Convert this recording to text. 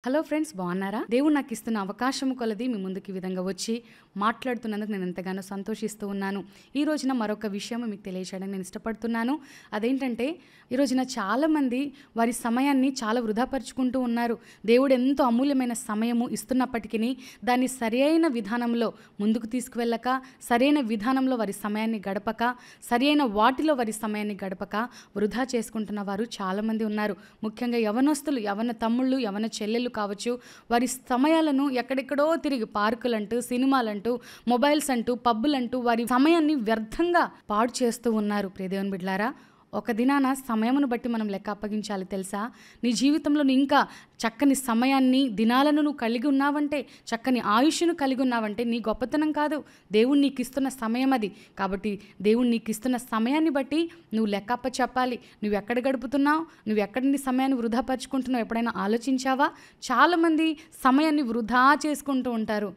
Hello friends, బాగున్నారా? దేవుడు నాకు ఇస్తున్న అవకాశం కొలది మీ ముందుకు ఈ విధంగా వచ్చి మాట్లాడుతున్నందుకు నేను ఎంతగానో సంతోషిస్తూ ఉన్నాను. ఈ రోజున మరొక విషయం మీకు తెలియచేయడానికి నేను ఇష్టపడుతున్నాను. అదేంటంటే, ఈ రోజున చాలామంది వారి సమయాన్ని చాలా వృధాపరుచుకుంటూ ఉన్నారు. దేవుడు ఎంతో అమూల్యమైన సమయము ఇస్తున్నప్పటికీ దాన్ని సరైన విధానంలో ముందుకు తీసుకువెళ్ళక, సరైన విధానంలో వారి సమయాన్ని గడపక, సరైన వాటిలో వారి సమయాన్ని గడపక వృధా చేసుకుంటున్న వారు చాలామంది ఉన్నారు. ముఖ్యంగా యవనస్తులు, యవన తమ్ముళ్ళు, యవన చెల్లెలు కావచ్చు, వారి సమయాలను ఎక్కడెక్కడో తిరిగి పార్కులంటూ, సినిమాలంటూ, మొబైల్స్ అంటూ, పబ్బులంటూ వారి సమయాన్ని వ్యర్థంగా పాడు చేస్తూ ఉన్నారు. ప్రియ దేవుని బిడ్డలారా, ఒక దినాన సమయమును బట్టి మనం లెక్క అప్పగించాలి. తెలుసా? నీ జీవితంలో ఇంకా చక్కని సమయాన్ని, దినాలను నువ్వు కలిగి ఉన్నావంటే, చక్కని ఆయుష్ను కలిగి ఉన్నావంటే నీ గొప్పతనం కాదు, దేవుడు నీకు ఇస్తున్న సమయం అది. కాబట్టి దేవుడు నీకు ఇస్తున్న సమయాన్ని బట్టి నువ్వు లెక్కప్ప చెప్పాలి. నువ్వు ఎక్కడ గడుపుతున్నావు, నువ్వు ఎక్కడ నీ సమయాన్ని వృధా పరుచుకుంటున్నావు, ఎప్పుడైనా ఆలోచించావా? చాలామంది సమయాన్ని వృధా చేసుకుంటూ ఉంటారు.